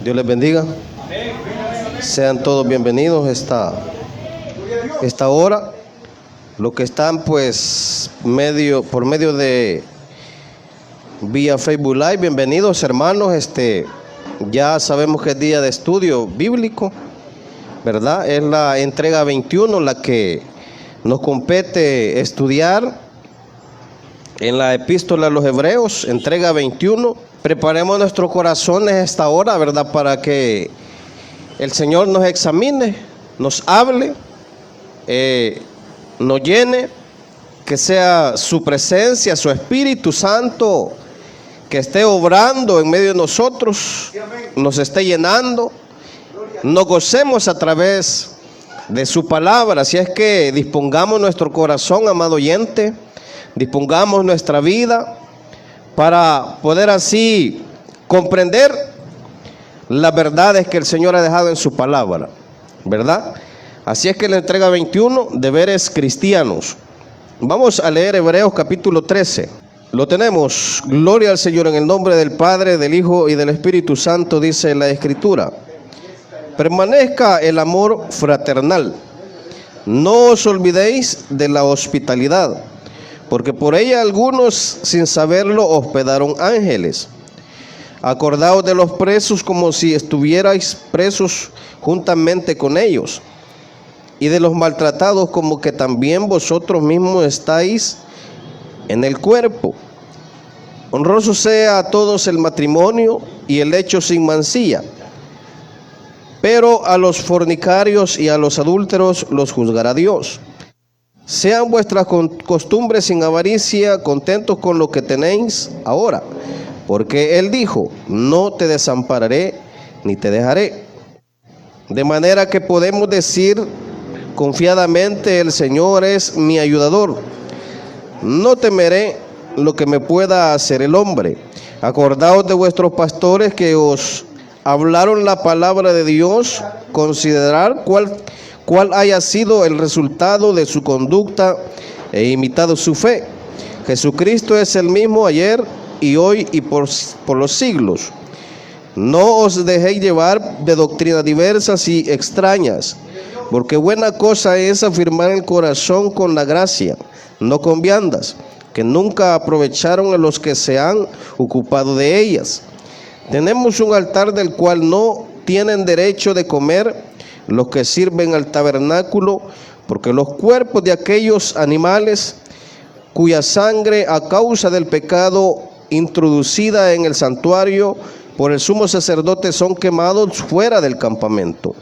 Dios les bendiga. Sean todos bienvenidos esta hora. Los que están pues por medio de vía Facebook Live, bienvenidos hermanos. Ya sabemos que es día de estudio bíblico, ¿verdad? Es la entrega 21 la que nos compete estudiar en la epístola a los Hebreos, entrega 21. Preparemos nuestros corazones esta hora, ¿verdad? Para que el Señor nos examine, nos hable, nos llene, que sea su presencia, su Espíritu Santo, que esté obrando en medio de nosotros, nos esté llenando, nos gocemos a través de su palabra. Así es que dispongamos nuestro corazón, amado oyente, dispongamos nuestra vida para poder así comprender las verdades que el Señor ha dejado en su palabra, ¿verdad? Así es que la entrega 21, deberes cristianos. Vamos a leer Hebreos capítulo 13. Lo tenemos. Gloria al Señor. En el nombre del Padre, del Hijo y del Espíritu Santo, dice la Escritura: permanezca el amor fraternal. No os olvidéis de la hospitalidad, porque por ella algunos, sin saberlo, hospedaron ángeles. Acordaos de los presos como si estuvierais presos juntamente con ellos, y de los maltratados como que también vosotros mismos estáis en el cuerpo. Honroso sea a todos el matrimonio y el hecho sin mancilla, pero a los fornicarios y a los adúlteros los juzgará Dios. Sean vuestras costumbres sin avaricia, contentos con lo que tenéis ahora, porque Él dijo: no te desampararé ni te dejaré. De manera que podemos decir confiadamente: el Señor es mi ayudador. No temeré lo que me pueda hacer el hombre. Acordaos de vuestros pastores que os hablaron la palabra de Dios. Considerad cuál haya sido el resultado de su conducta e imitado su fe. Jesucristo es el mismo ayer y hoy y por los siglos. No os dejéis llevar de doctrinas diversas y extrañas, porque buena cosa es afirmar el corazón con la gracia, no con viandas, que nunca aprovecharon a los que se han ocupado de ellas. Tenemos un altar del cual no tienen derecho de comer los que sirven al tabernáculo, porque los cuerpos de aquellos animales cuya sangre a causa del pecado introducida en el santuario por el sumo sacerdote son quemados fuera del campamento.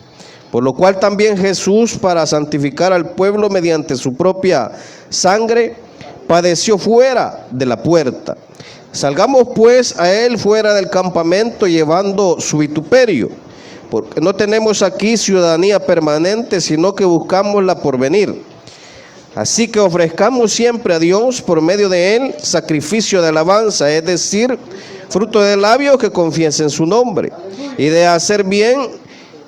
Por lo cual también Jesús, para santificar al pueblo mediante su propia sangre, padeció fuera de la puerta. Salgamos pues a él fuera del campamento, llevando su vituperio, porque no tenemos aquí ciudadanía permanente, sino que buscamos la por venir. Así que ofrezcamos siempre a Dios por medio de él sacrificio de alabanza, es decir, fruto de labios que confiesen su nombre. Y de hacer bien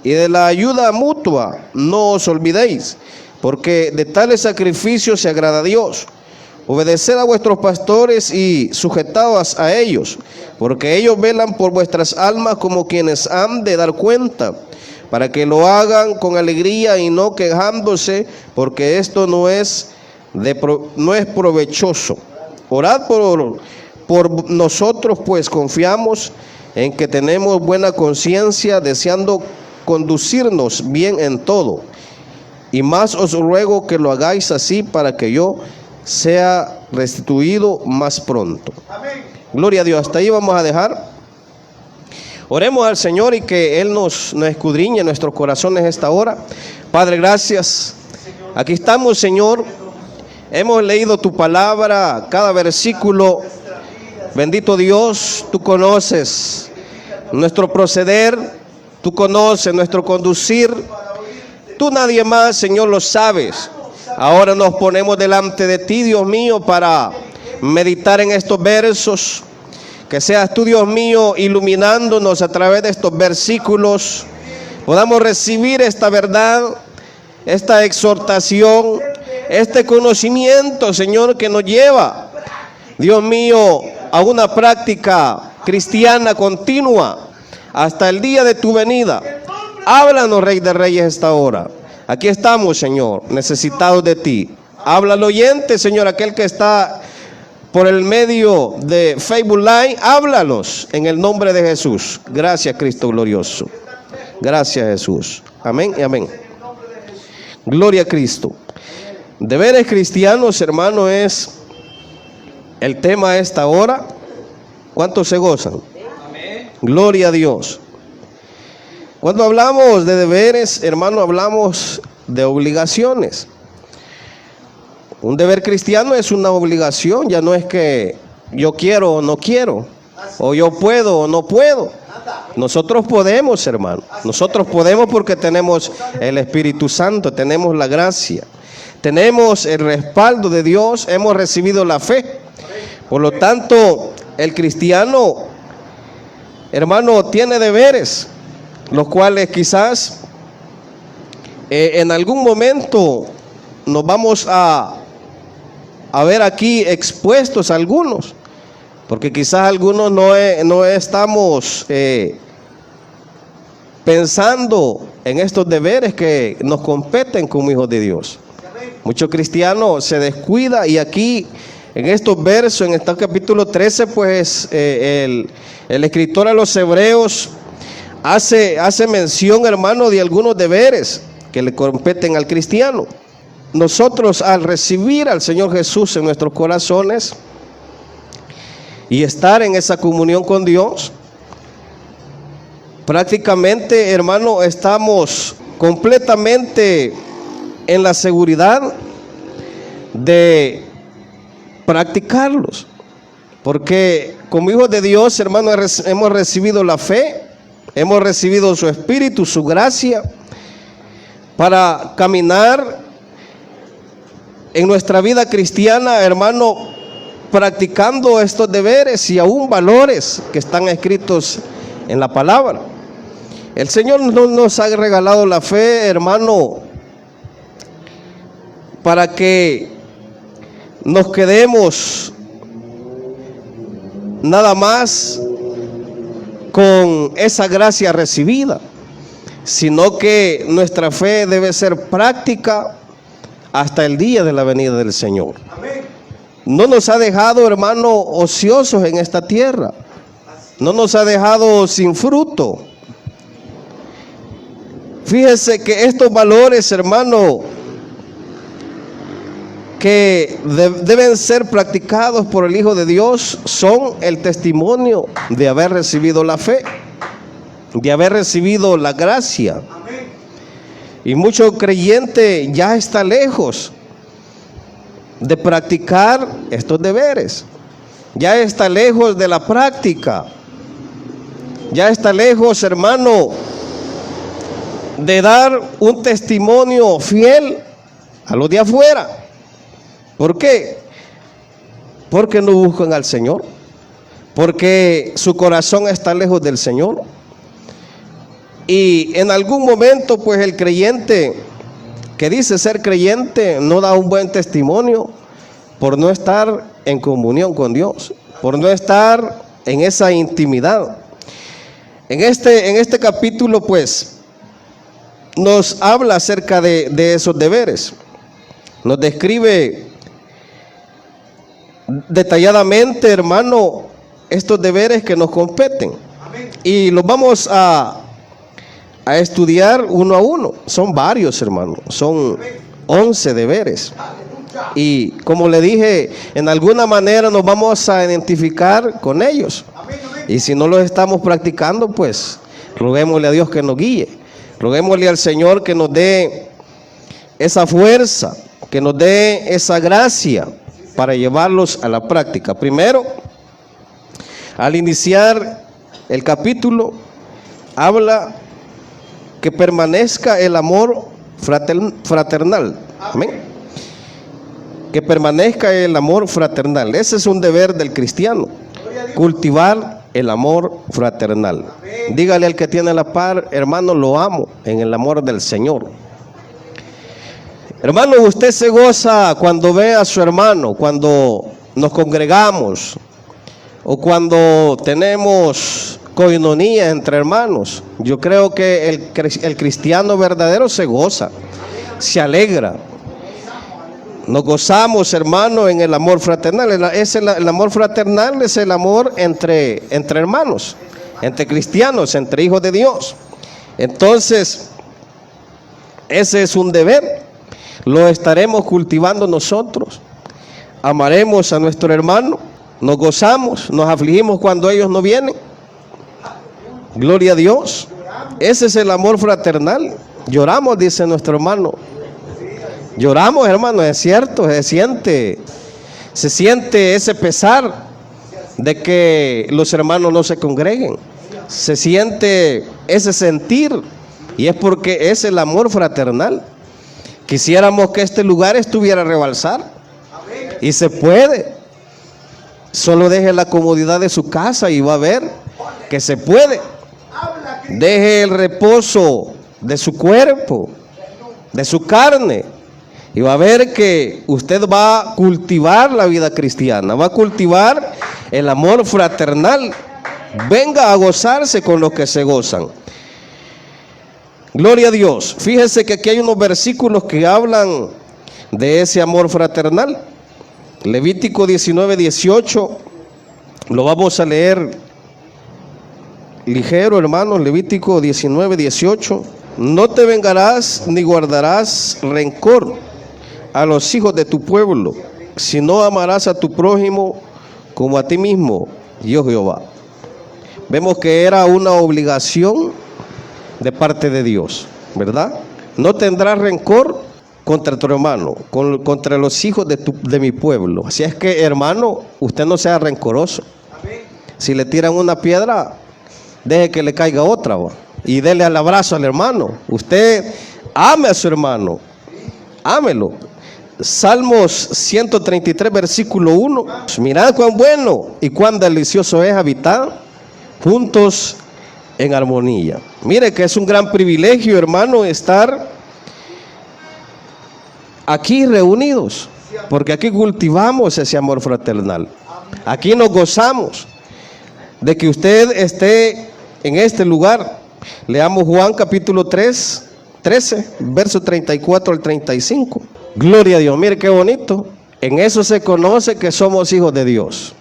y de la ayuda mutua no os olvidéis, porque de tales sacrificios se agrada a Dios. Obedeced a vuestros pastores y sujetaos a ellos, porque ellos velan por vuestras almas como quienes han de dar cuenta, para que lo hagan con alegría y no quejándose, porque esto no es provechoso. Orad por nosotros, pues confiamos en que tenemos buena conciencia, deseando conducirnos bien en todo. Y más os ruego que lo hagáis así, para que yo sea restituido más pronto. Amén. Gloria a Dios. Hasta ahí vamos a dejar. Oremos al Señor y que Él nos escudriñe nuestros corazones esta hora. Padre, gracias. Aquí estamos, Señor. Hemos leído tu palabra, cada versículo. Bendito Dios, tú conoces nuestro proceder, tú conoces nuestro conducir. Tú, nadie más, Señor, lo sabes. Ahora nos ponemos delante de ti, Dios mío, para meditar en estos versos. Que seas tú, Dios mío, iluminándonos a través de estos versículos. Podamos recibir esta verdad, esta exhortación, este conocimiento, Señor, que nos lleva, Dios mío, a una práctica cristiana continua, hasta el día de tu venida. Háblanos, Rey de Reyes, esta hora. Aquí estamos, Señor, necesitados de ti. Habla al oyente, Señor, aquel que está por el medio de Facebook Live. Háblalos en el nombre de Jesús. Gracias, Cristo glorioso. Gracias, Jesús. Amén y amén. Gloria a Cristo. Deberes cristianos, hermano, es el tema de esta hora. ¿Cuántos se gozan? Amén. Gloria a Dios. Cuando hablamos de deberes, hermano, hablamos de obligaciones. Un deber cristiano es una obligación, ya no es que yo quiero o no quiero, o yo puedo o no puedo. Nosotros podemos, hermano. Nosotros podemos porque tenemos el Espíritu Santo, tenemos la gracia, tenemos el respaldo de Dios, hemos recibido la fe. Por lo tanto, el cristiano, hermano, tiene deberes, los cuales quizás en algún momento nos vamos a ver aquí expuestos algunos, porque quizás algunos no estamos pensando en estos deberes que nos competen como hijos de Dios. Muchos cristianos se descuidan, y aquí en estos versos, en este capítulo 13, pues el escritor a los Hebreos hace mención, hermano, de algunos deberes que le competen al cristiano. Nosotros, al recibir al Señor Jesús en nuestros corazones y estar en esa comunión con Dios, prácticamente, hermano, estamos completamente en la seguridad de practicarlos, porque como hijos de Dios, hermano, hemos recibido la fe, hemos recibido su Espíritu, su gracia, para caminar en nuestra vida cristiana, hermano, practicando estos deberes y aún valores que están escritos en la palabra. El Señor no nos ha regalado la fe, hermano, para que nos quedemos nada más con esa gracia recibida, sino que nuestra fe debe ser práctica hasta el día de la venida del Señor. No nos ha dejado, hermano, ociosos en esta tierra. No nos ha dejado sin fruto. Fíjese que estos valores, hermano, que deben ser practicados por el Hijo de Dios, son el testimonio de haber recibido la fe, de haber recibido la gracia. Y mucho creyente ya está lejos de practicar estos deberes, ya está lejos de la práctica, ya está lejos, hermano, de dar un testimonio fiel a los de afuera. ¿Por qué? Porque no buscan al Señor, porque su corazón está lejos del Señor. Y en algún momento, pues el creyente que dice ser creyente no da un buen testimonio por no estar en comunión con Dios, por no estar en esa intimidad. En este capítulo, pues, nos habla acerca de esos deberes. Nos describe detalladamente, hermano, estos deberes que nos competen. Y los vamos a estudiar uno a uno. Son varios, hermano. Son 11 deberes. Y como le dije, en alguna manera nos vamos a identificar con ellos. Y si no los estamos practicando, pues roguémosle a Dios que nos guíe. Roguémosle al Señor que nos dé esa fuerza, que nos dé esa gracia para llevarlos a la práctica. Primero, al iniciar el capítulo, habla que permanezca el amor fraternal. Amén. Que permanezca el amor fraternal. Ese es un deber del cristiano, cultivar el amor fraternal. Dígale al que tiene la par, hermano, lo amo en el amor del Señor. Hermano, usted se goza cuando ve a su hermano, cuando nos congregamos o cuando tenemos coinonía entre hermanos. Yo creo que el cristiano verdadero se goza, se alegra. Nos gozamos, hermano, en el amor fraternal. El amor fraternal es el amor entre hermanos, entre cristianos, entre hijos de Dios. Entonces, ese es un deber. Lo estaremos cultivando nosotros. Amaremos a nuestro hermano. Nos gozamos, nos afligimos cuando ellos no vienen. Gloria a Dios. Ese es el amor fraternal. Lloramos, dice nuestro hermano. Lloramos, hermano, es cierto, se siente ese pesar de que los hermanos no se congreguen. Se siente ese sentir, y es porque es el amor fraternal. Quisiéramos que este lugar estuviera a rebalsar, y se puede. Solo deje la comodidad de su casa y va a ver que se puede. Deje el reposo de su cuerpo, de su carne, y va a ver que usted va a cultivar la vida cristiana, va a cultivar el amor fraternal. Venga a gozarse con los que se gozan. Gloria a Dios. Fíjese que aquí hay unos versículos que hablan de ese amor fraternal. Levítico 19:18, lo vamos a leer ligero, hermanos. Levítico 19:18. No te vengarás ni guardarás rencor a los hijos de tu pueblo, sino amarás a tu prójimo como a ti mismo, yo Jehová. Vemos que era una obligación de parte de Dios, ¿verdad? No tendrás rencor contra tu hermano, contra los hijos de mi pueblo. Así es que, hermano, usted no sea rencoroso. Si le tiran una piedra, deje que le caiga otra, ¿va? Y dele el abrazo al hermano. Usted ame a su hermano, ámelo. Salmos 133, versículo 1. Mirad cuán bueno y cuán delicioso es habitar juntos en armonía. Mire que es un gran privilegio, hermano, estar aquí reunidos, porque aquí cultivamos ese amor fraternal. Aquí nos gozamos de que usted esté en este lugar. Leamos Juan capítulo 13, verso 34 al 35. Gloria a Dios. Mire qué bonito. En eso se conoce que somos hijos de Dios,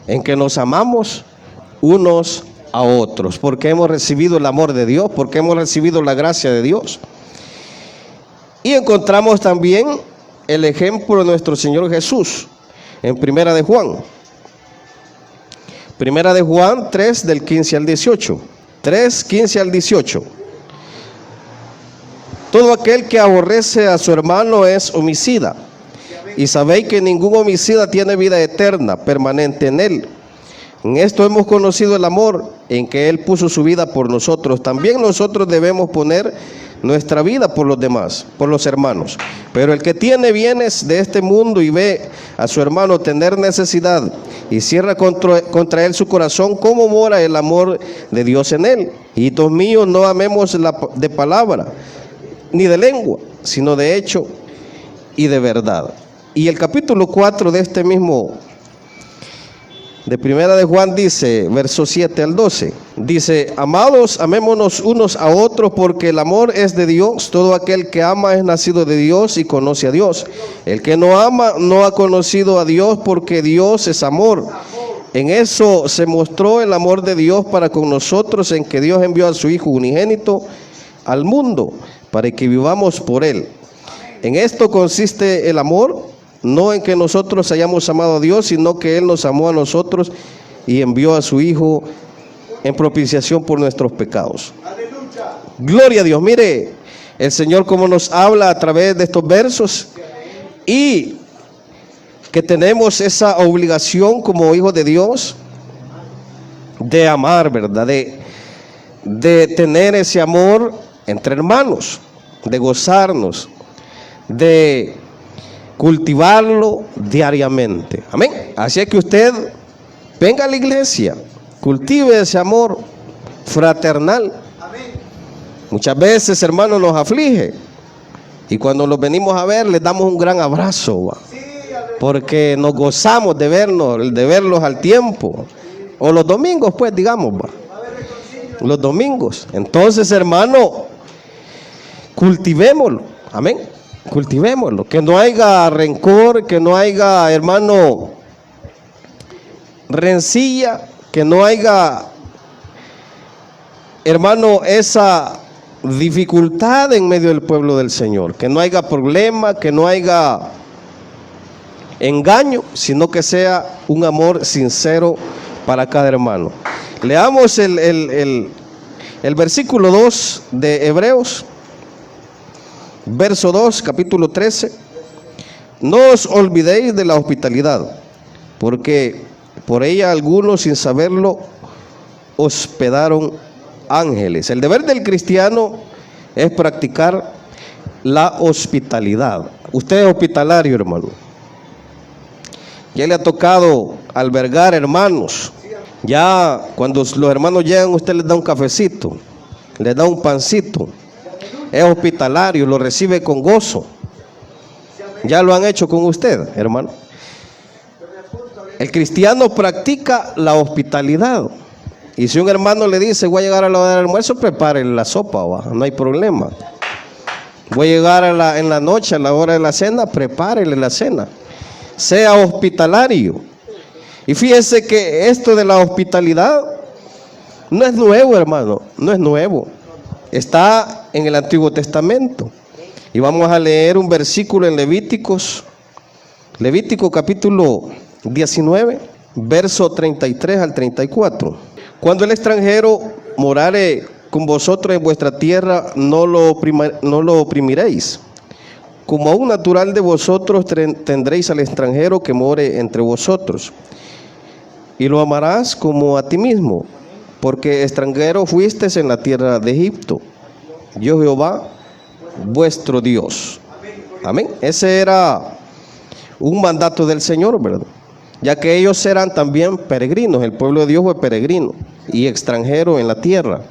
en que nos amamos unos a otros, porque hemos recibido el amor de Dios, porque hemos recibido la gracia de Dios. Y encontramos también el ejemplo de nuestro Señor Jesús en Primera de Juan. Primera de Juan 3, del 15 al 18. 3, 15 al 18. Todo aquel que aborrece a su hermano es homicida, y sabéis que ningún homicida tiene vida eterna permanente en él. En esto hemos conocido el amor, en que Él puso su vida por nosotros. También nosotros debemos poner nuestra vida por los demás, por los hermanos. Pero el que tiene bienes de este mundo y ve a su hermano tener necesidad y cierra contra él su corazón, ¿cómo mora el amor de Dios en él? Hijitos míos, no amemos de palabra ni de lengua, sino de hecho y de verdad. Y el capítulo 4 de este mismo de Primera de Juan dice, versos 7 al 12, dice: amados, amémonos unos a otros, porque el amor es de Dios. Todo aquel que ama es nacido de Dios y conoce a Dios. El que no ama no ha conocido a Dios, porque Dios es amor. En eso se mostró el amor de Dios para con nosotros, en que Dios envió a su Hijo unigénito al mundo, para que vivamos por Él. En esto consiste el amor, no en que nosotros hayamos amado a Dios, sino que Él nos amó a nosotros y envió a su Hijo en propiciación por nuestros pecados. ¡Aleluya! Gloria a Dios. Mire el Señor cómo nos habla a través de estos versos, y que tenemos esa obligación como hijos de Dios de amar, ¿verdad? De tener ese amor entre hermanos, de gozarnos, de cultivarlo diariamente. Amén. Así es que usted venga a la iglesia, cultive ese amor fraternal. Amén. Muchas veces, hermanos, nos aflige, y cuando los venimos a ver les damos un gran abrazo, ¿va? Porque nos gozamos de verlos al tiempo, o los domingos, pues, digamos, ¿va? Los domingos. Entonces, hermano, cultivémoslo. Amén. Cultivémoslo. Que no haya rencor, que no haya, hermano, rencilla, que no haya, hermano, esa dificultad en medio del pueblo del Señor. Que no haya problema, que no haya engaño, sino que sea un amor sincero para cada hermano. Leamos el versículo 2 de Hebreos, verso 2, capítulo 13. No os olvidéis de la hospitalidad, porque por ella algunos sin saberlo hospedaron ángeles. El deber del cristiano es practicar la hospitalidad. Usted es hospitalario, hermano. Ya le ha tocado albergar hermanos. Ya cuando los hermanos llegan, usted les da un cafecito, les da un pancito. Es hospitalario, lo recibe con gozo. Ya lo han hecho con usted, hermano. El cristiano practica la hospitalidad. Y si un hermano le dice, voy a llegar a la hora del almuerzo, prepárele la sopa, no hay problema. Voy a llegar en la noche, a la hora de la cena, prepárele la cena. Sea hospitalario. Y fíjese que esto de la hospitalidad no es nuevo, hermano, no es nuevo. Está en el Antiguo Testamento. Y vamos a leer un versículo en Levítico capítulo 19, verso 33 al 34. Cuando el extranjero morare con vosotros en vuestra tierra, no lo oprimiréis. Como a un natural de vosotros tendréis al extranjero que more entre vosotros. Y lo amarás como a ti mismo, porque extranjero fuisteis en la tierra de Egipto. Yo Jehová, vuestro Dios. Amén. Ese era un mandato del Señor, ¿verdad? Ya que ellos eran también peregrinos. El pueblo de Dios fue peregrino y extranjero en la tierra.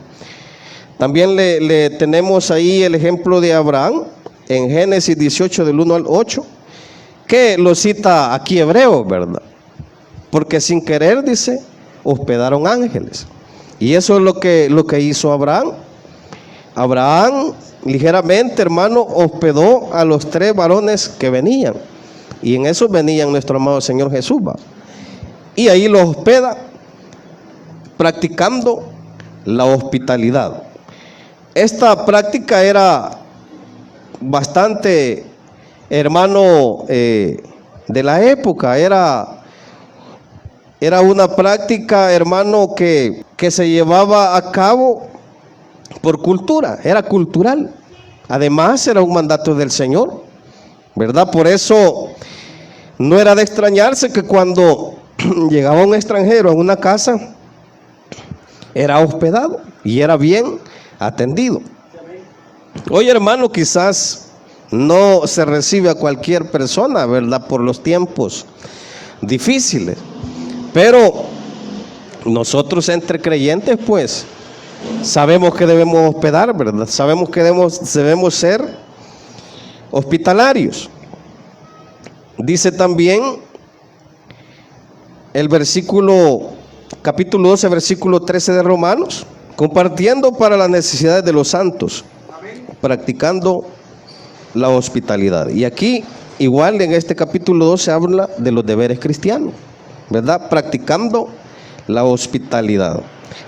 También le tenemos ahí el ejemplo de Abraham en Génesis 18 del 1 al 8, que lo cita aquí Hebreo, ¿verdad? Porque sin querer, dice, hospedaron ángeles. Y eso es lo que hizo Abraham. Abraham ligeramente, hermano, hospedó a los 3 varones que venían. Y en eso venían nuestro amado Señor Jesús, ¿va? Y ahí los hospeda practicando la hospitalidad. Esta práctica era bastante, hermano, de la época. Era una práctica, hermano, que se llevaba a cabo por cultura, era cultural. Además, era un mandato del Señor, ¿verdad? Por eso no era de extrañarse que cuando llegaba un extranjero a una casa, era hospedado y era bien atendido. Hoy, hermano, quizás no se recibe a cualquier persona, ¿verdad? Por los tiempos difíciles. Pero nosotros entre creyentes, pues, sabemos que debemos hospedar, ¿verdad? Sabemos que debemos ser hospitalarios. Dice también el capítulo 12, versículo 13 de Romanos, compartiendo para las necesidades de los santos, practicando la hospitalidad. Y aquí, igual en este capítulo 12 habla de los deberes cristianos, ¿verdad? Practicando la hospitalidad.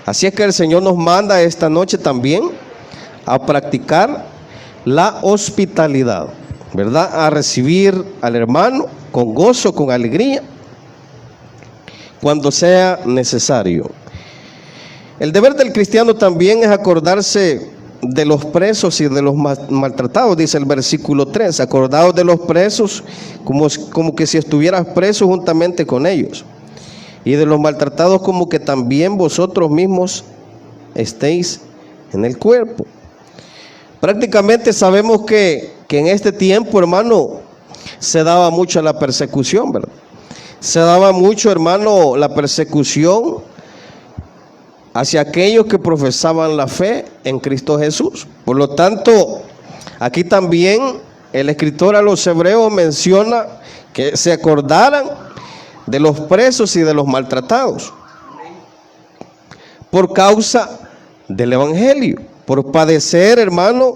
Así es que el Señor nos manda esta noche también a practicar la hospitalidad, ¿verdad? A recibir al hermano con gozo, con alegría, cuando sea necesario. El deber del cristiano también es acordarse de los presos y de los maltratados, dice el versículo 3. Acordaos de los presos como que si estuvieras preso juntamente con ellos, y de los maltratados como que también vosotros mismos estéis en el cuerpo. Prácticamente sabemos que en este tiempo, hermano, se daba mucho la persecución, ¿verdad? Se daba mucho, hermano, la persecución hacia aquellos que profesaban la fe en Cristo Jesús. Por lo tanto, aquí también el escritor a los hebreos menciona que se acordaran de los presos y de los maltratados por causa del Evangelio, por padecer, hermano,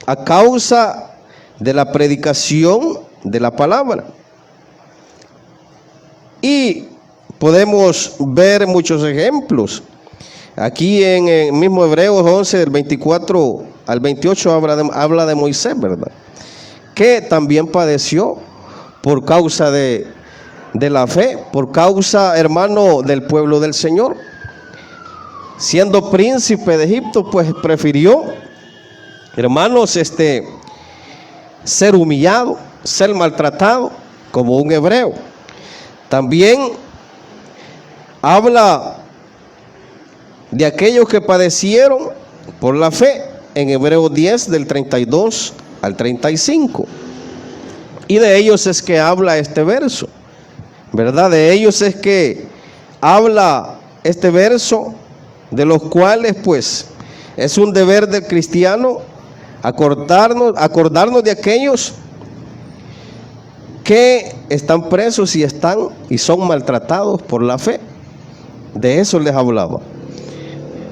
a causa de la predicación de la palabra. Y podemos ver muchos ejemplos. Aquí en el mismo Hebreos 11, del 24 al 28, habla de Moisés, ¿verdad? Que también padeció por causa de la fe, por causa, hermano, del pueblo del Señor. Siendo príncipe de Egipto, pues prefirió, hermanos, ser humillado, ser maltratado como un hebreo. También habla de aquellos que padecieron por la fe en Hebreos 10, del 32 al 35. Y de ellos es que habla este verso, ¿verdad? De ellos es que habla este verso, de los cuales pues es un deber del cristiano acordarnos de aquellos que están presos y son maltratados por la fe. De eso les hablaba,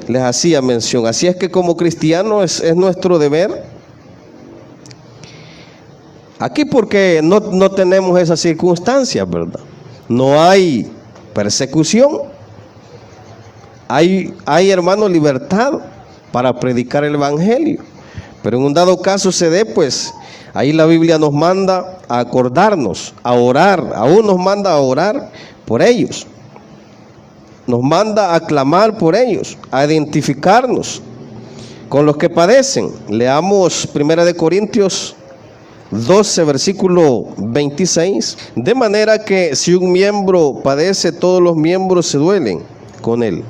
les hacía mención. Así es que como cristianos es nuestro deber. Aquí porque no tenemos esas circunstancias, ¿verdad? No hay persecución. Hay, hermano, libertad para predicar el Evangelio. Pero en un dado caso se dé, pues, ahí la Biblia nos manda a acordarnos, a orar. Aún nos manda a orar por ellos. Nos manda a clamar por ellos, a identificarnos con los que padecen. Leamos 1 Corintios 12, versículo 26. De manera que si un miembro padece, todos los miembros se duelen con él.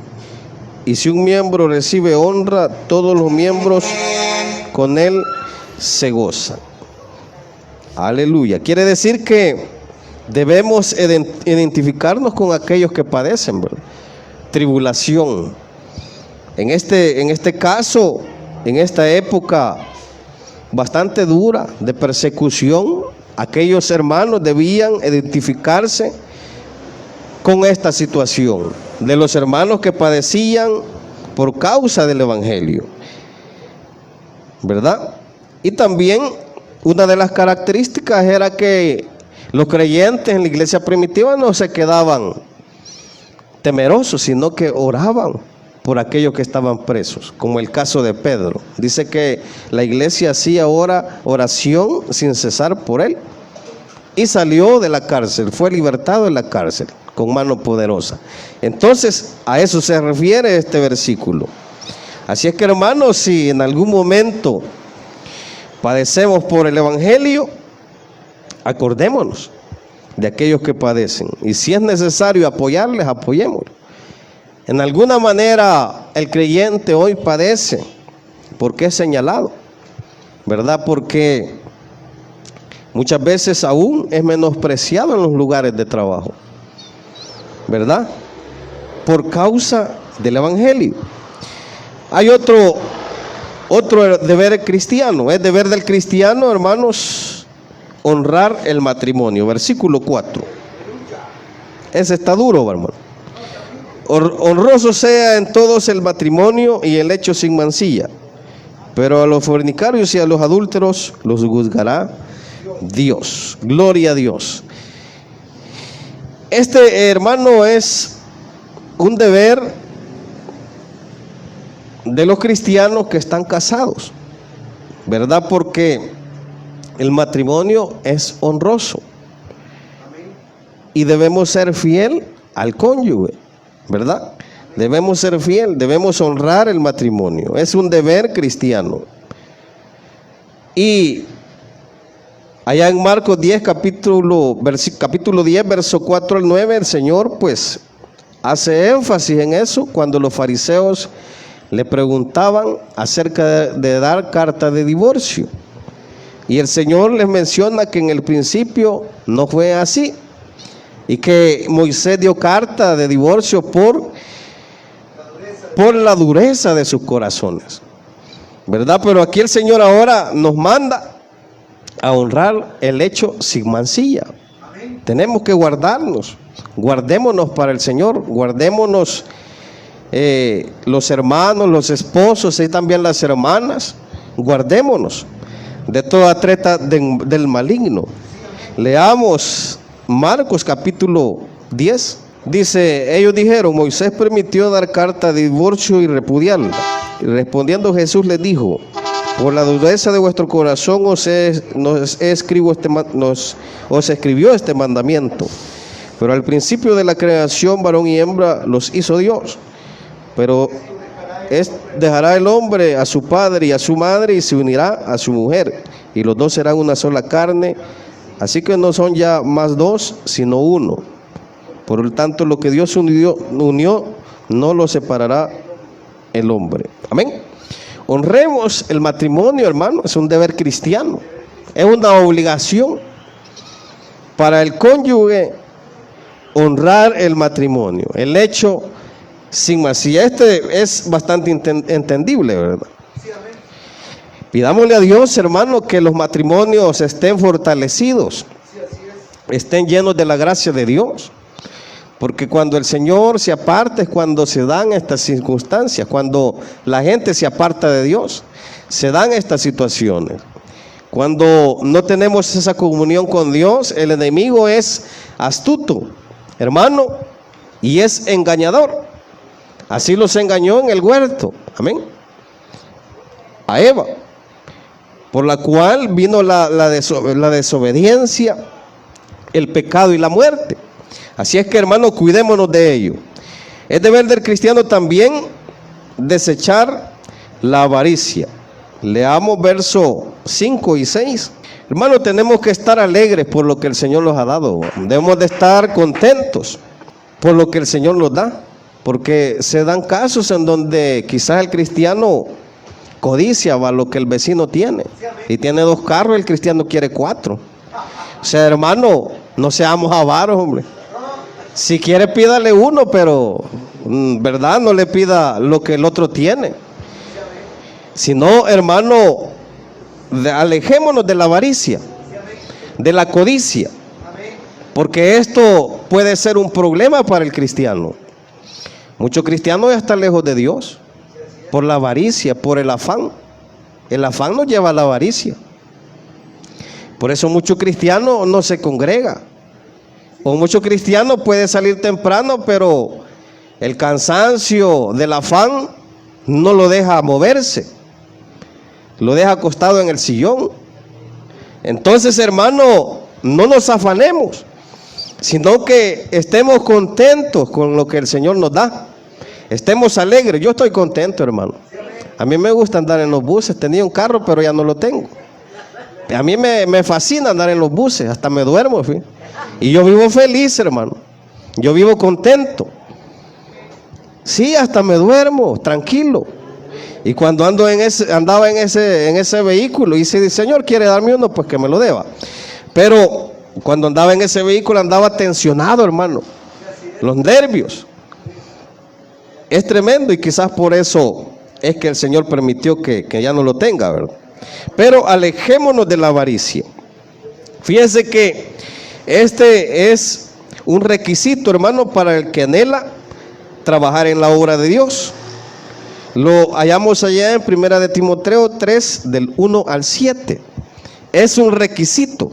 Y si un miembro recibe honra, todos los miembros con él se gozan. Aleluya. Quiere decir que debemos identificarnos con aquellos que padecen, ¿verdad? Tribulación. En este caso, en esta época bastante dura de persecución, aquellos hermanos debían identificarse con esta situación de los hermanos que padecían por causa del Evangelio, ¿verdad? Y también una de las características era que los creyentes en la iglesia primitiva no se quedaban temerosos, sino que oraban por aquellos que estaban presos, como el caso de Pedro. Dice que la iglesia hacía ahora oración sin cesar por él, y salió de la cárcel, fue libertado de la cárcel con mano poderosa. Entonces a eso se refiere este versículo. Así es que, hermanos, si en algún momento padecemos por el Evangelio, acordémonos de aquellos que padecen, y si es necesario apoyarles, apoyémoslos. En alguna manera el creyente hoy padece porque es señalado, ¿verdad? Porque muchas veces aún es menospreciado en los lugares de trabajo, ¿verdad? Por causa del Evangelio. Hay otro deber cristiano. Es deber del cristiano, hermanos, honrar el matrimonio. Versículo 4. Ese está duro, hermano. Honroso sea en todos el matrimonio y el hecho sin mancilla, pero a los fornicarios y a los adúlteros los juzgará Dios. Gloria a Dios. Este, hermano, es un deber de los cristianos que están casados, ¿verdad? Porque el matrimonio es honroso y debemos ser fiel al cónyuge, ¿verdad? Debemos ser fiel, debemos honrar el matrimonio. Es un deber cristiano. Y allá en Marcos 10, capítulo 10, verso 4 al 9, el Señor pues hace énfasis en eso cuando los fariseos le preguntaban acerca de dar carta de divorcio. Y el Señor les menciona que en el principio no fue así, y que Moisés dio carta de divorcio por la dureza de sus corazones, ¿verdad? Pero aquí el Señor ahora nos manda a honrar el hecho sin mancilla. Tenemos que guardémonos para el Señor, guardémonos los hermanos, los esposos y también las hermanas, guardémonos de toda treta del maligno. Leamos Marcos capítulo 10. Dice, ellos dijeron, Moisés permitió dar carta de divorcio y repudiarla. Y respondiendo Jesús les dijo, por la dureza de vuestro corazón os escribió este mandamiento. Pero al principio de la creación, varón y hembra los hizo Dios. Pero dejará el hombre a su padre y a su madre y se unirá a su mujer, y los dos serán una sola carne. Así que no son ya más dos, sino uno. Por lo tanto, lo que Dios unió, no lo separará el hombre. Amén. Honremos el matrimonio, hermano. Es un deber cristiano. Es una obligación para el cónyuge honrar el matrimonio. El hecho sin más. Y este es bastante entendible, ¿verdad? Pidámosle a Dios, hermano, que los matrimonios estén fortalecidos, estén llenos de la gracia de Dios. Porque cuando el Señor se aparta es cuando se dan estas circunstancias, cuando la gente se aparta de Dios, se dan estas situaciones. Cuando no tenemos esa comunión con Dios, el enemigo es astuto, hermano, y es engañador. Así los engañó en el huerto, amén, a Eva, por la cual vino la desobediencia, el pecado y la muerte. Así es que, hermano, cuidémonos de ello. Es deber del cristiano también desechar la avaricia. Leamos versos 5 y 6. Hermano, tenemos que estar alegres por lo que el Señor nos ha dado. Debemos de estar contentos por lo que el Señor nos da. Porque se dan casos en donde quizás el cristiano codicia a lo que el vecino tiene. Y tiene 2 carros, el cristiano quiere 4. O sea, hermano, no seamos avaros, hombre. Si quiere, pídale uno, pero, ¿verdad? No le pida lo que el otro tiene. Si no, hermano, alejémonos de la avaricia, de la codicia. Porque esto puede ser un problema para el cristiano. Muchos cristianos ya están lejos de Dios por la avaricia, por el afán. El afán nos lleva a la avaricia. Por eso muchos cristianos no se congregan. O muchos cristianos pueden salir temprano, pero el cansancio del afán no lo deja moverse. Lo deja acostado en el sillón. Entonces, hermano, no nos afanemos, sino que estemos contentos con lo que el Señor nos da. Estemos alegres. Yo estoy contento, hermano. A mí me gusta andar en los buses. Tenía un carro, pero ya no lo tengo. A mí me fascina andar en los buses. Hasta me duermo, ¿sí? Y yo vivo feliz, hermano. Yo vivo contento. Sí, hasta me duermo, tranquilo. Y cuando andaba en ese vehículo, y si el Señor quiere darme uno, pues que me lo deba. Pero cuando andaba en ese vehículo andaba tensionado, hermano. Los nervios. Es tremendo, y quizás por eso es que el Señor permitió que ya no lo tenga, ¿verdad? Pero alejémonos de la avaricia. Fíjense que este es un requisito, hermano, para el que anhela trabajar en la obra de Dios. Lo hallamos allá en 1 de Timoteo 3, del 1 al 7. Es un requisito,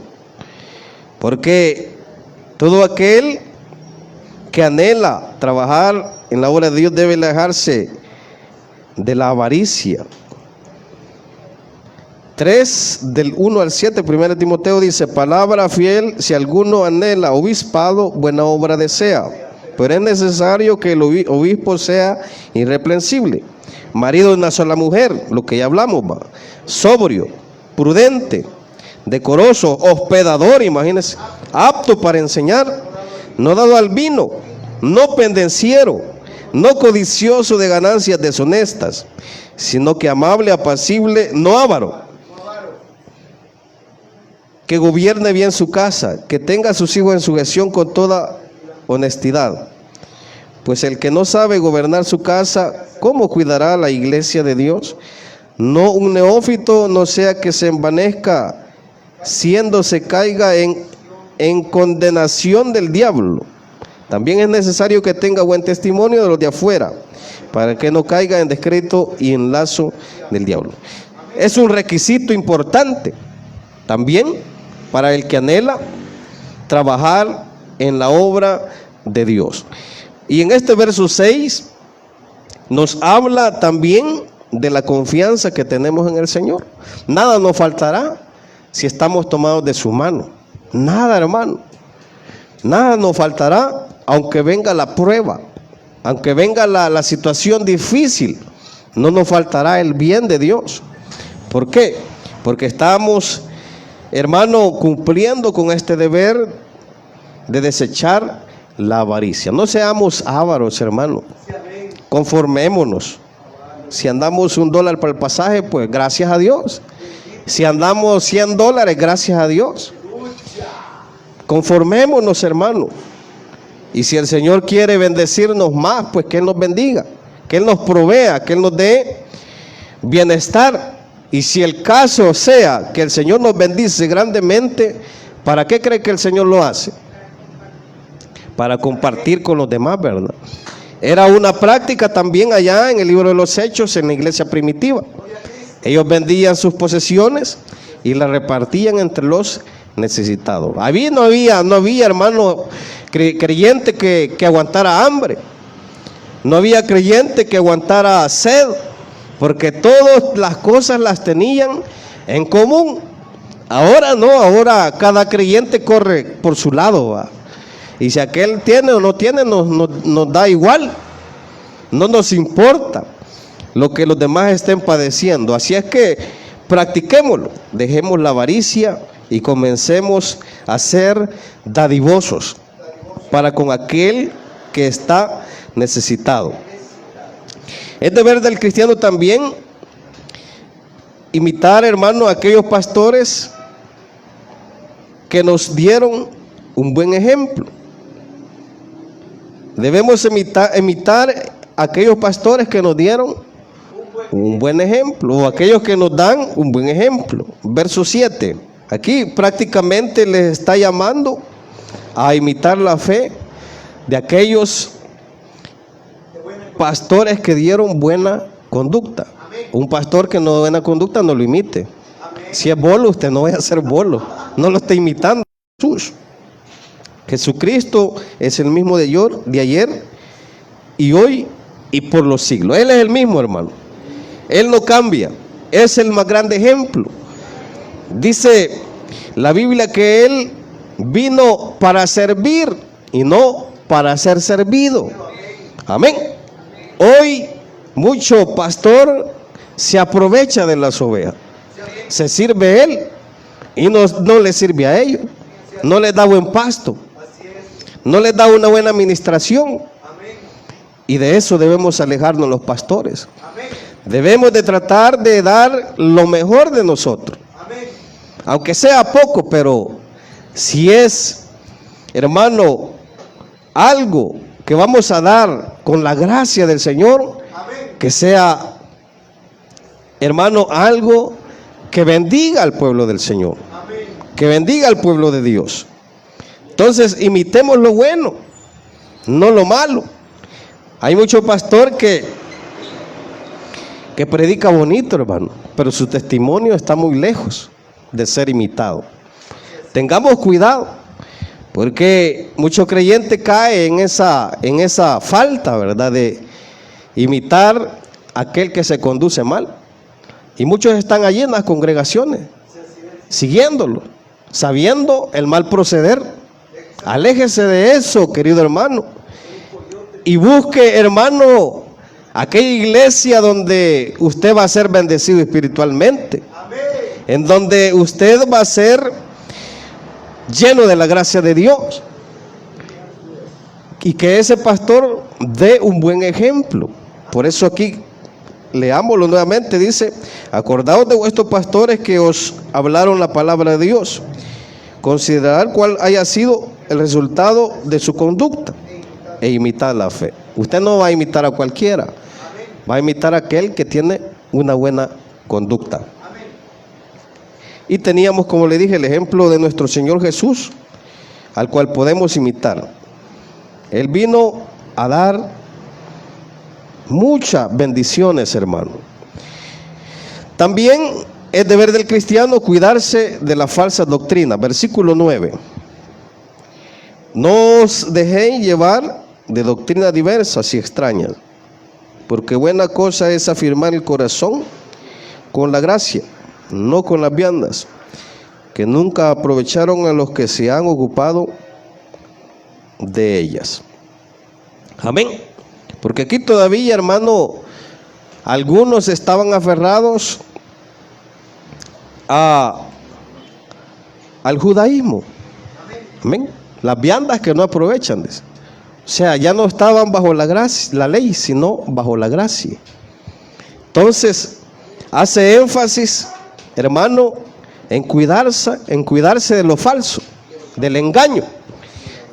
porque todo aquel que anhela trabajar en la obra de Dios debe alejarse de la avaricia. 3 del 1 al 7, 1 Timoteo dice: palabra fiel, si alguno anhela obispado, buena obra desea, pero es necesario que el obispo sea irreprensible, marido de una sola mujer, lo que ya hablamos, sobrio, prudente, decoroso, hospedador, imagínense, apto para enseñar, no dado al vino, no pendenciero, no codicioso de ganancias deshonestas, sino que amable, apacible, no avaro, que gobierne bien su casa, que tenga a sus hijos en sujeción con toda honestidad. Pues el que no sabe gobernar su casa, ¿cómo cuidará la iglesia de Dios? No un neófito, no sea que se envanezca, siendo se caiga en condenación del diablo. También es necesario que tenga buen testimonio de los de afuera, para que no caiga en descrédito y en lazo del diablo. Es un requisito importante también para el que anhela trabajar en la obra de Dios. Y en este verso 6 nos habla también de la confianza que tenemos en el Señor. Nada nos faltará si estamos tomados de su mano. Nada, hermano. Nada nos faltará, aunque venga la prueba, aunque venga la situación difícil, no nos faltará el bien de Dios. ¿Por qué? Porque estamos, hermano, cumpliendo con este deber de desechar la avaricia. No seamos ávaros, hermano. Conformémonos. Si andamos $1 para el pasaje, pues gracias a Dios. Si andamos $100, gracias a Dios. Conformémonos, hermano. Y si el Señor quiere bendecirnos más, pues que Él nos bendiga, que Él nos provea, que Él nos dé bienestar. Y si el caso sea que el Señor nos bendice grandemente, ¿para qué cree que el Señor lo hace? Para compartir con los demás, ¿verdad? Era una práctica también allá en el libro de los Hechos, en la iglesia primitiva. Ellos vendían sus posesiones y las repartían entre los necesitados. Ahí no había, hermano, creyente que aguantara hambre. No había creyente que aguantara sed, porque todas las cosas las tenían en común. Ahora no, ahora cada creyente corre por su lado, ¿va? Y si aquel tiene o no tiene, nos da igual. No nos importa lo que los demás estén padeciendo. Así es que practiquémoslo. Dejemos la avaricia y comencemos a ser dadivosos para con aquel que está necesitado. Es deber del cristiano también imitar, hermano, a aquellos pastores que nos dieron un buen ejemplo. Debemos imitar a aquellos pastores que nos dieron un buen ejemplo, o aquellos que nos dan un buen ejemplo. Verso 7. Aquí prácticamente les está llamando a imitar la fe de aquellos pastores que dieron buena conducta. Un pastor que no da buena conducta no lo imite. Si es bolo, usted no vaya a ser bolo. No lo está imitando. Jesucristo es el mismo de ayer y hoy y por los siglos. Él es el mismo, hermano. Él no cambia. Es el más grande ejemplo. Dice la Biblia que Él vino para servir y no para ser servido. Amén. Hoy mucho pastor se aprovecha de las ovejas. Se sirve él y no le sirve a ellos. No les da buen pasto. No les da una buena administración. Y de eso debemos alejarnos los pastores. Debemos de tratar de dar lo mejor de nosotros. Aunque sea poco, pero si es, hermano, algo que vamos a dar con la gracia del Señor, que sea, hermano, algo que bendiga al pueblo del Señor, que bendiga al pueblo de Dios. Entonces, imitemos lo bueno, no lo malo. Hay mucho pastor que predica bonito, hermano, pero su testimonio está muy lejos de ser imitado. Tengamos cuidado, porque mucho creyente cae en esa falta, ¿verdad?, de imitar a aquel que se conduce mal. Y muchos están allí en las congregaciones, siguiéndolo, sabiendo el mal proceder. Aléjese de eso, querido hermano, y busque, hermano, aquella iglesia donde usted va a ser bendecido espiritualmente, en donde usted va a ser lleno de la gracia de Dios, y que ese pastor dé un buen ejemplo. Por eso aquí leámoslo nuevamente, dice: acordaos de vuestros pastores que os hablaron la palabra de Dios, considerar cuál haya sido el resultado de su conducta e imitar la fe. Usted no va a imitar a cualquiera, va a imitar a aquel que tiene una buena conducta. Y teníamos, como le dije, el ejemplo de nuestro Señor Jesús, al cual podemos imitar. Él vino a dar Muchas bendiciones, hermano. También es deber del cristiano cuidarse de la falsa doctrina. Versículo 9. No os dejéis llevar de doctrinas diversas y extrañas, porque buena cosa es afirmar el corazón con la gracia, no con las viandas, que nunca aprovecharon a los que se han ocupado de ellas. Amén. Porque aquí todavía, hermano, algunos estaban aferrados al judaísmo. Amén. Las viandas que no aprovechan. O sea, ya no estaban bajo la gracia, la ley, sino bajo la gracia. Entonces, hace énfasis, hermano, en cuidarse de lo falso, del engaño.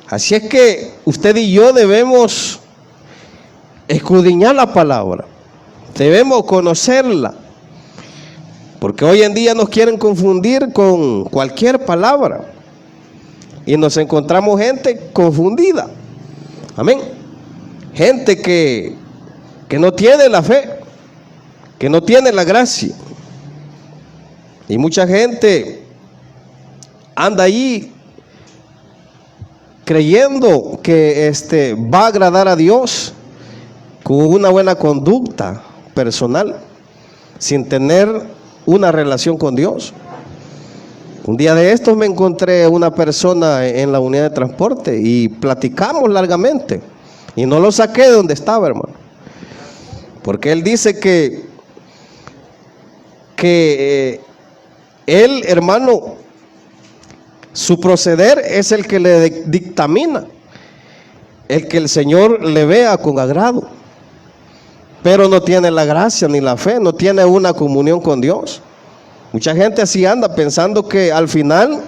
Así es que usted y yo debemos escudriñar la palabra, debemos conocerla, porque hoy en día nos quieren confundir con cualquier palabra y nos encontramos gente confundida. Amén. Gente que no tiene la fe, que no tiene la gracia, y mucha gente anda ahí creyendo que va a agradar a Dios con una buena conducta personal, sin tener una relación con Dios. Un día de estos me encontré una persona en la unidad de transporte y platicamos largamente, y no lo saqué de donde estaba, hermano, porque él dice que él, hermano, su proceder es el que le dictamina, el que el Señor le vea con agrado, pero no tiene la gracia ni la fe, no tiene una comunión con Dios. Mucha gente así anda pensando que al final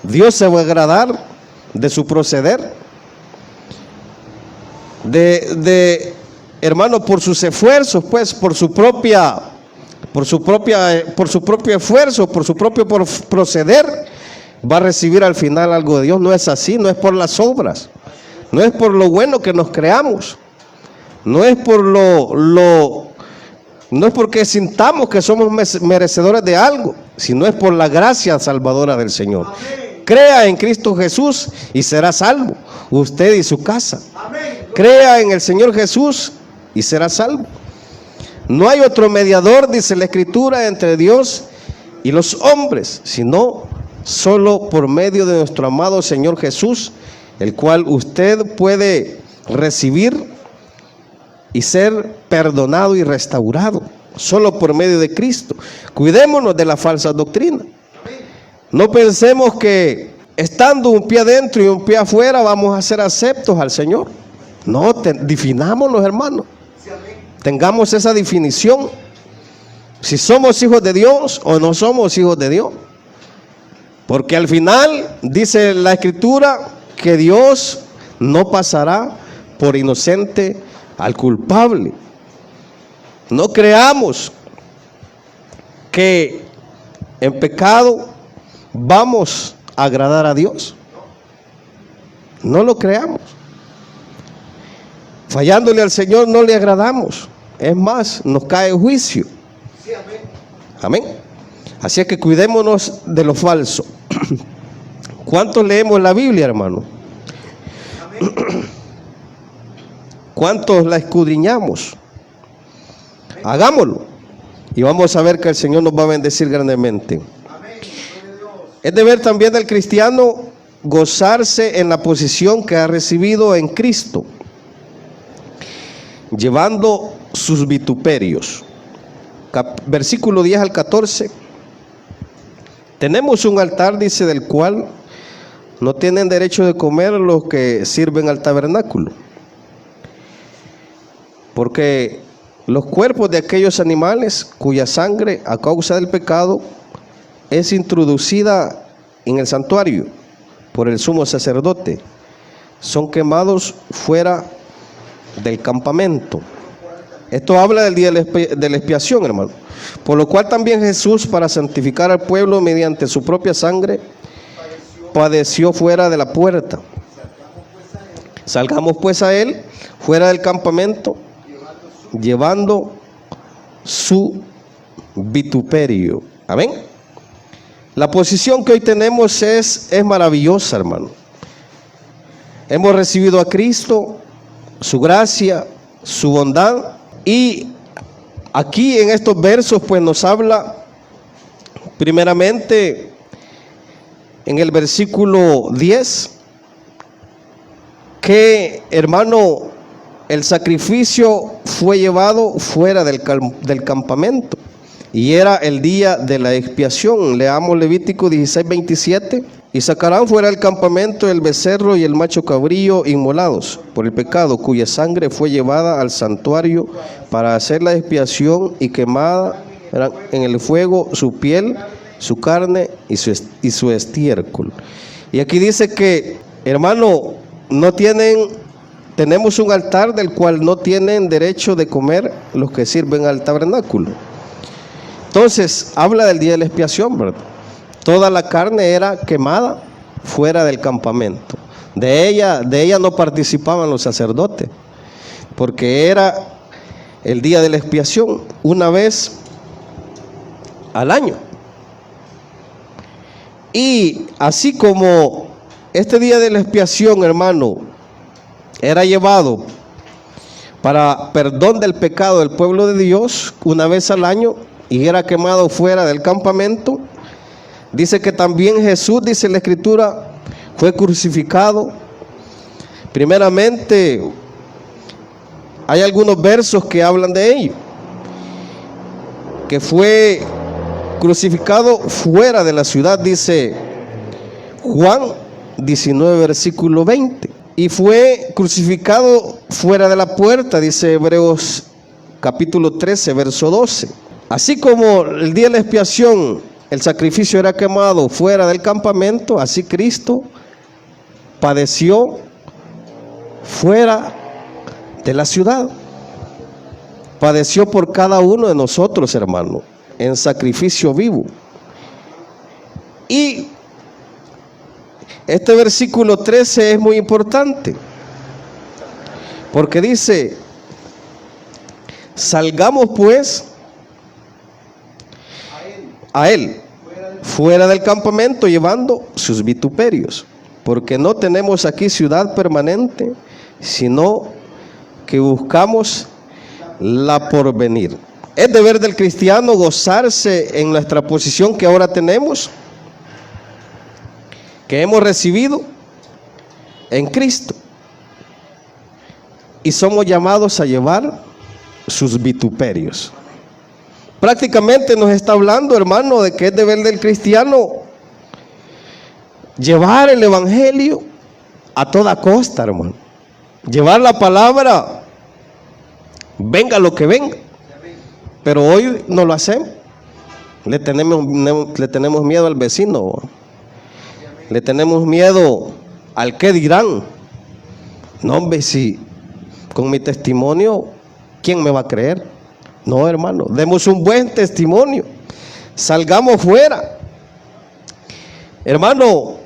Dios se va a agradar de su proceder, hermano, por sus esfuerzos, pues, por su propio esfuerzo, por su propio proceder, va a recibir al final algo de Dios. No es así, no es por las obras, no es por lo bueno que nos creamos, no es por no es porque sintamos que somos merecedores de algo, sino es por la gracia salvadora del Señor. Amén. Crea en Cristo Jesús y será salvo, usted y su casa. Amén. Crea en el Señor Jesús y será salvo. No hay otro mediador, dice la Escritura, entre Dios y los hombres, sino solo por medio de nuestro amado Señor Jesús, el cual usted puede recibir y ser perdonado y restaurado, solo por medio de Cristo. Cuidémonos de la falsa doctrina. No pensemos que estando un pie adentro y un pie afuera vamos a ser aceptos al Señor. No, definámonos, hermanos. Tengamos esa definición, si somos hijos de Dios o no somos hijos de Dios. Porque al final dice la Escritura que Dios no pasará por inocente al culpable. No creamos que en pecado vamos a agradar a Dios. No lo creamos. Fallándole al Señor no le agradamos. Es más, nos cae juicio. Amén. Así es que cuidémonos de lo falso. ¿Cuántos leemos la Biblia, hermano? ¿Cuántos la escudriñamos? Hagámoslo y vamos a ver que el Señor nos va a bendecir grandemente. Es deber también del cristiano gozarse en la posición que ha recibido en Cristo, llevando sus vituperios. Versículo 10 al 14. Tenemos un altar, dice, del cual no tienen derecho de comer los que sirven al tabernáculo, porque los cuerpos de aquellos animales cuya sangre a causa del pecado es introducida en el santuario por el sumo sacerdote, son quemados fuera del campamento. Esto habla del día de la expiación, hermano. Por lo cual también Jesús, para santificar al pueblo mediante su propia sangre, padeció fuera de la puerta. Salgamos pues a él fuera del campamento, llevando su vituperio. Amén. La posición que hoy tenemos es maravillosa, hermano. Hemos recibido a Cristo, su gracia, su bondad, y aquí en estos versos pues nos habla primeramente en el versículo 10 que, hermano, el sacrificio fue llevado fuera del campamento y era el día de la expiación. Leamos Levítico 16:27. Y sacarán fuera del campamento el becerro y el macho cabrío inmolados por el pecado, cuya sangre fue llevada al santuario para hacer la expiación, y quemada en el fuego su piel, su carne y su estiércol. Y aquí dice que, hermano, tenemos un altar del cual no tienen derecho de comer los que sirven al tabernáculo. Entonces habla del día de la expiación, ¿verdad? Toda la carne era quemada fuera del campamento. De ella no participaban los sacerdotes, porque era el día de la expiación, una vez al año. Y así como este día de la expiación, hermano, era llevado para perdón del pecado del pueblo de Dios una vez al año y era quemado fuera del campamento, dice que también Jesús, dice la Escritura, fue crucificado. Primeramente, hay algunos versos que hablan de ello, que fue crucificado fuera de la ciudad, dice Juan 19, versículo 20. Y fue crucificado fuera de la puerta, dice Hebreos capítulo 13, verso 12. Así como el día de la expiación, el sacrificio era quemado fuera del campamento, así Cristo padeció fuera de la ciudad. Padeció por cada uno de nosotros, hermano, en sacrificio vivo. Y este versículo 13 es muy importante, porque dice: salgamos pues a él fuera del campamento llevando sus vituperios, porque no tenemos aquí ciudad permanente, sino que buscamos la porvenir. Es deber del cristiano gozarse en nuestra posición que ahora tenemos, que hemos recibido en Cristo, y somos llamados a llevar sus vituperios. Prácticamente nos está hablando, hermano, de que es deber del cristiano llevar el evangelio a toda costa, hermano. Llevar la palabra, venga lo que venga. Pero hoy no lo hacemos. Le tenemos miedo al vecino. Le tenemos miedo al qué dirán. No, hombre, si con mi testimonio, ¿quién me va a creer? No, hermano, demos un buen testimonio. Salgamos fuera, hermano,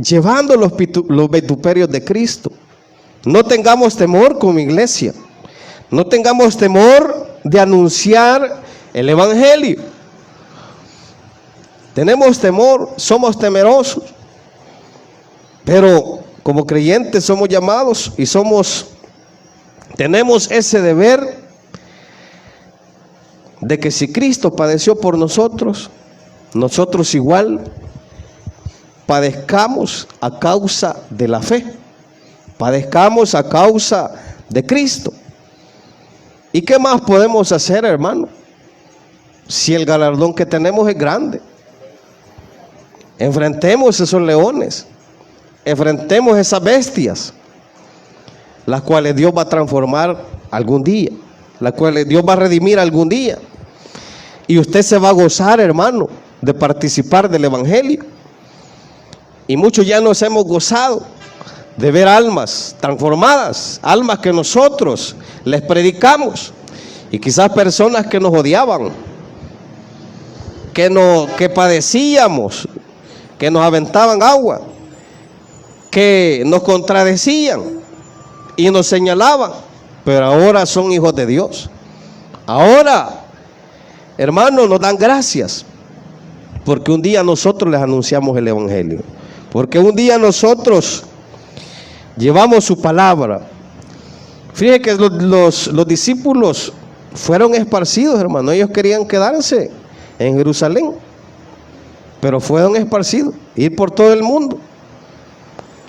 llevando los vituperios de Cristo. No tengamos temor como iglesia. No tengamos temor de anunciar el evangelio. Tenemos temor, somos temerosos, pero como creyentes somos llamados y tenemos ese deber de que si Cristo padeció por nosotros, nosotros igual padezcamos a causa de la fe, padezcamos a causa de Cristo. ¿Y qué más podemos hacer, hermano? Si el galardón que tenemos es grande. Enfrentemos esos leones, enfrentemos esas bestias, las cuales Dios va a transformar algún día, las cuales Dios va a redimir algún día. Y usted se va a gozar, hermano, de participar del evangelio. Y muchos ya nos hemos gozado de ver almas transformadas, almas que nosotros les predicamos, y quizás personas que nos odiaban, que padecíamos, que nos aventaban agua, que nos contradecían y nos señalaban, pero ahora son hijos de Dios. Ahora, hermanos, nos dan gracias porque un día nosotros les anunciamos el evangelio, porque un día nosotros llevamos su palabra. Fíjense que los discípulos fueron esparcidos, hermano. Ellos querían quedarse en Jerusalén, pero fueron esparcidos, ir por todo el mundo.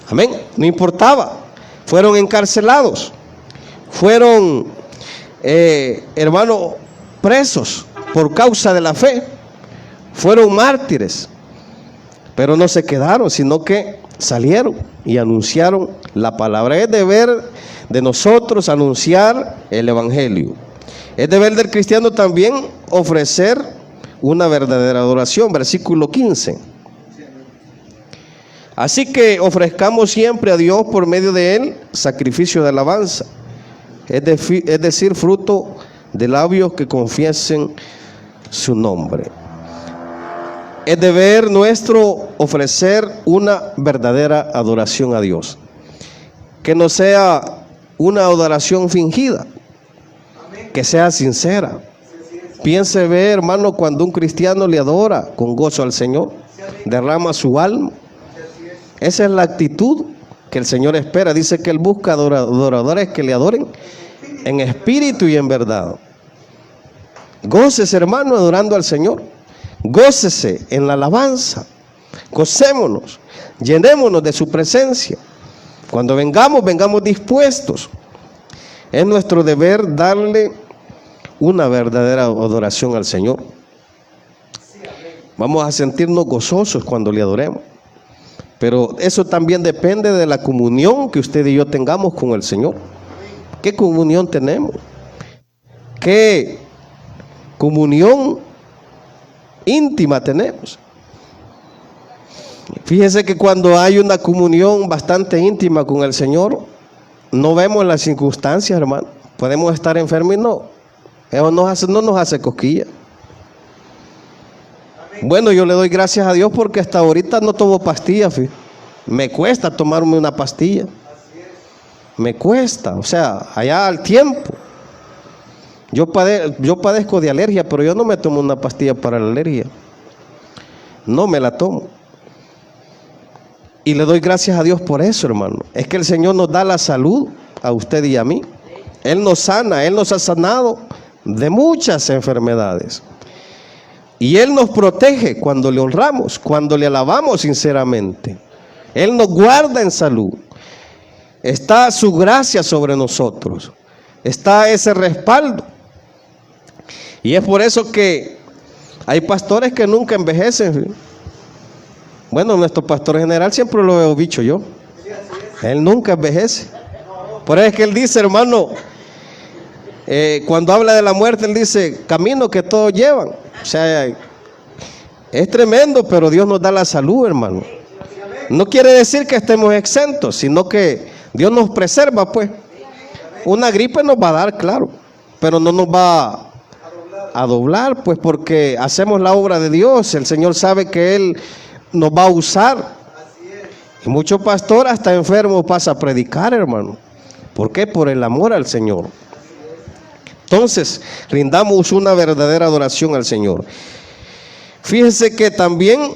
Amén, no importaba. Fueron encarcelados, fueron, hermano, presos por causa de la fe, fueron mártires, pero no se quedaron, sino que salieron y anunciaron la palabra. Es deber de nosotros anunciar el evangelio. Es deber del cristiano también ofrecer una verdadera adoración. Versículo 15. Así que ofrezcamos siempre a Dios por medio de él sacrificio de alabanza, es decir, fruto de labios que confiesen su nombre. Es deber nuestro ofrecer una verdadera adoración a Dios, que no sea una adoración fingida, que sea sincera. Piense ver, hermano, cuando un cristiano le adora con gozo al Señor, derrama su alma. Esa es la actitud que el Señor espera. Dice que Él busca adoradores que le adoren en espíritu y en verdad. Gócese, hermano, adorando al Señor. Gócese en la alabanza. Gocémonos, llenémonos de su presencia. Cuando vengamos dispuestos. Es nuestro deber darle una verdadera adoración al Señor. Vamos a sentirnos gozosos cuando le adoremos. Pero eso también depende de la comunión que usted y yo tengamos con el Señor. ¿Qué comunión tenemos? ¿Qué comunión íntima tenemos? Fíjese que cuando hay una comunión bastante íntima con el Señor, no vemos las circunstancias, hermano. Podemos estar enfermos y no. Eso no nos hace cosquillas. Bueno, yo le doy gracias a Dios porque hasta ahorita no tomo pastillas. Me cuesta tomarme una pastilla. Me cuesta, o sea, allá al tiempo. Yo padezco de alergia, pero yo no me tomo una pastilla para la alergia. No me la tomo. Y le doy gracias a Dios por eso, hermano. Es que el Señor nos da la salud a usted y a mí. Él nos sana, Él nos ha sanado de muchas enfermedades. Y Él nos protege cuando le honramos, cuando le alabamos sinceramente. Él nos guarda en salud. Está su gracia sobre nosotros. Está ese respaldo. Y es por eso que hay pastores que nunca envejecen. Bueno, nuestro pastor general siempre lo he dicho yo. Él nunca envejece. Por eso es que él dice, hermano, cuando habla de la muerte, él dice, camino que todos llevan. O sea, es tremendo, pero Dios nos da la salud, hermano. No quiere decir que estemos exentos, sino que Dios nos preserva, pues. Una gripe nos va a dar, claro, pero no nos va a doblar, pues, porque hacemos la obra de Dios. El Señor sabe que Él nos va a usar. Y mucho pastor hasta enfermo pasa a predicar, hermano. ¿Por qué? Por el amor al Señor. Entonces, rindamos una verdadera adoración al Señor. Fíjense que también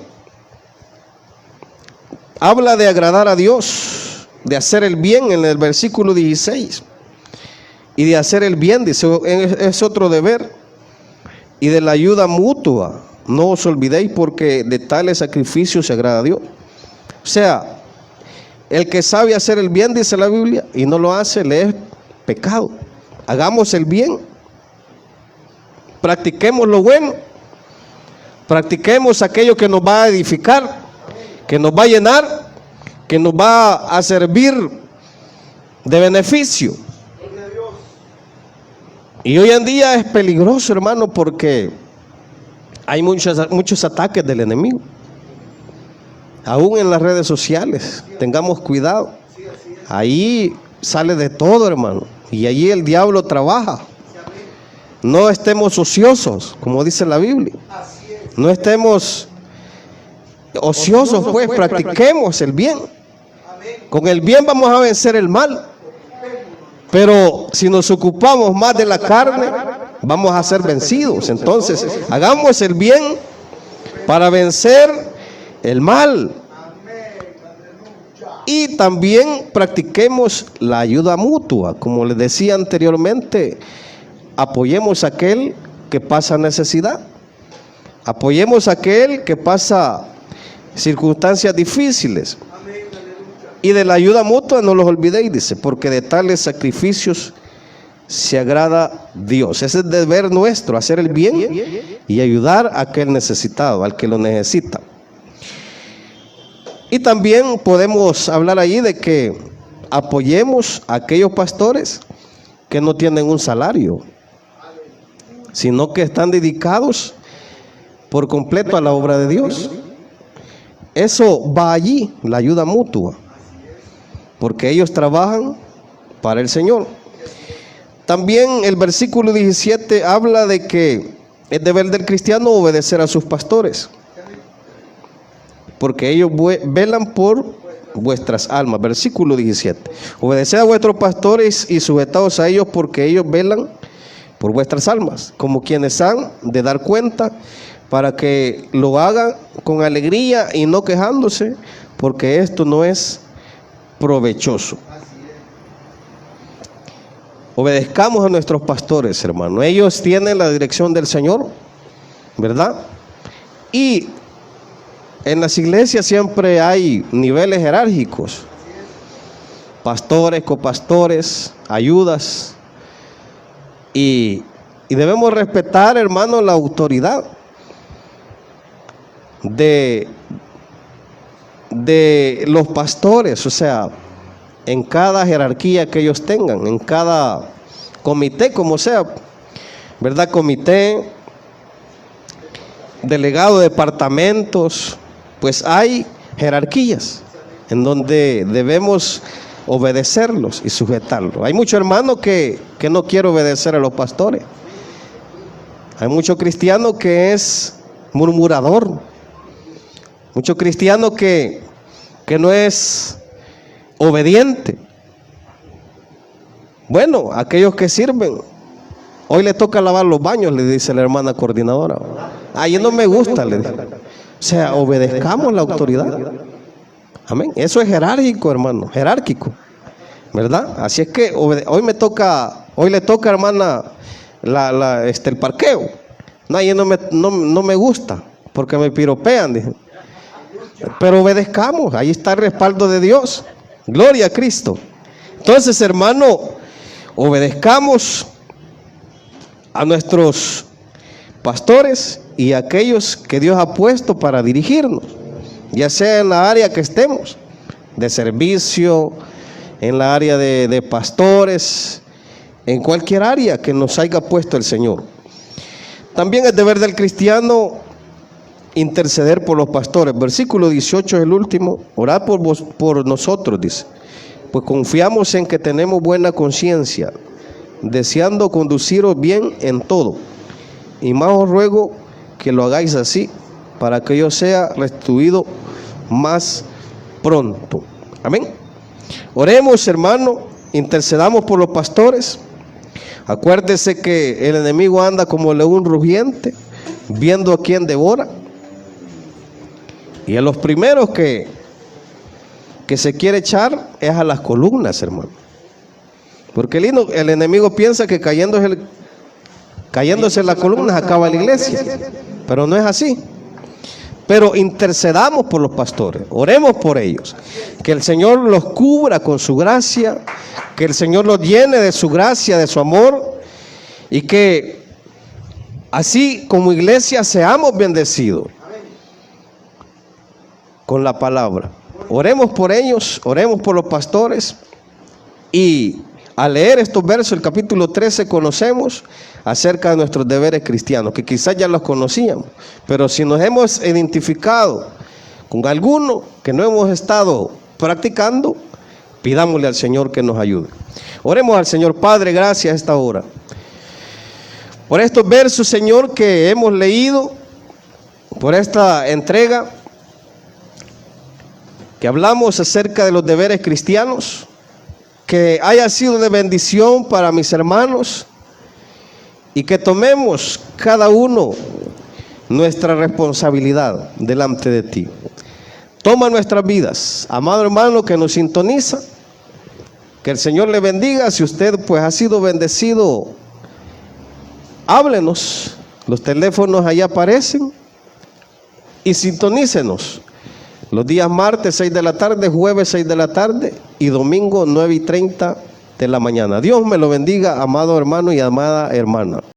habla de agradar a Dios, de hacer el bien en el versículo 16. Y de hacer el bien, dice, es otro deber. Y de la ayuda mutua, no os olvidéis, porque de tales sacrificios se agrada a Dios. O sea, el que sabe hacer el bien, dice la Biblia, y no lo hace, le es pecado. Hagamos el bien, practiquemos lo bueno, practiquemos aquello que nos va a edificar, que nos va a llenar, que nos va a servir de beneficio. Y hoy en día es peligroso, hermano, porque hay muchos ataques del enemigo. Aún en las redes sociales, tengamos cuidado. Ahí sale de todo, hermano. Y allí el diablo trabaja. No estemos ociosos, como dice la Biblia. No estemos ociosos, pues practiquemos el bien. Con el bien vamos a vencer el mal. Pero si nos ocupamos más de la carne, vamos a ser vencidos. Entonces, hagamos el bien para vencer el mal. Y también practiquemos la ayuda mutua. Como les decía anteriormente, apoyemos a aquel que pasa necesidad. Apoyemos a aquel que pasa circunstancias difíciles. Y de la ayuda mutua no los olvidéis, dice, porque de tales sacrificios se agrada Dios. Ese es el deber nuestro, hacer el bien y ayudar a aquel necesitado, al que lo necesita. Y también podemos hablar allí de que apoyemos a aquellos pastores que no tienen un salario, sino que están dedicados por completo a la obra de Dios. Eso va allí, la ayuda mutua, porque ellos trabajan para el Señor. También el versículo 17 habla de que es deber del cristiano obedecer a sus pastores, porque ellos velan por vuestras almas. Versículo 17. Obedeced a vuestros pastores y sujetaos a ellos, porque ellos velan por vuestras almas, como quienes han de dar cuenta, para que lo hagan con alegría y no quejándose, porque esto no es provechoso. Obedezcamos a nuestros pastores, hermano. Ellos tienen la dirección del Señor, ¿verdad? Y en las iglesias siempre hay niveles jerárquicos: pastores, copastores, ayudas, y debemos respetar, hermano, la autoridad de los pastores, o sea, en cada jerarquía que ellos tengan, en cada comité, como sea, ¿verdad? Comité, delegado de departamentos, pues hay jerarquías en donde debemos obedecerlos y sujetarlos. Hay mucho hermano que no quiere obedecer a los pastores. Hay mucho cristiano que es murmurador. Mucho cristiano que no es obediente. Bueno, aquellos que sirven, hoy le toca lavar los baños, le dice la hermana coordinadora. Ay, no me gusta, le dice. O sea, obedezcamos la autoridad. Amén. Eso es jerárquico, hermano, jerárquico, ¿verdad? Así es que hoy le toca, hermana, el parqueo. No, ahí no me gusta, porque me piropean, dije. Pero obedezcamos, ahí está el respaldo de Dios. Gloria a Cristo. Entonces, hermano, obedezcamos a nuestros pastores y a aquellos que Dios ha puesto para dirigirnos, ya sea en la área que estemos, de servicio, en la área de pastores, en cualquier área que nos haya puesto el Señor. También es deber del cristiano interceder por los pastores. Versículo 18 es el último. Orad por nosotros, dice, pues confiamos en que tenemos buena conciencia, deseando conduciros bien en todo. Y más os ruego que lo hagáis así, para que yo sea restituido más pronto. Amén. Oremos, hermano, intercedamos por los pastores. Acuérdese que el enemigo anda como león rugiente, viendo a quien devora. Y a los primeros que se quiere echar es a las columnas, hermano. Porque el enemigo piensa que cayéndose en las columnas acaba la iglesia. Pero no es así. Pero intercedamos por los pastores, oremos por ellos, que el Señor los cubra con su gracia, que el Señor los llene de su gracia, de su amor, y que así como iglesia seamos bendecidos con la palabra. Oremos por ellos, oremos por los pastores. Y al leer estos versos, el capítulo 13, conocemos acerca de nuestros deberes cristianos, que quizás ya los conocíamos, pero si nos hemos identificado con alguno que no hemos estado practicando, pidámosle al Señor que nos ayude. Oremos al Señor. Padre, gracias a esta hora por estos versos, Señor, que hemos leído, por esta entrega que hablamos acerca de los deberes cristianos. que haya sido de bendición para mis hermanos y que tomemos cada uno nuestra responsabilidad delante de ti. Toma nuestras vidas, amado hermano que nos sintoniza, que el Señor le bendiga. Si usted pues ha sido bendecido, háblenos, los teléfonos ahí aparecen y sintonícenos los días martes 6 de la tarde, jueves 6 de la tarde y domingo 9:30 de la mañana. Dios me lo bendiga, amado hermano y amada hermana.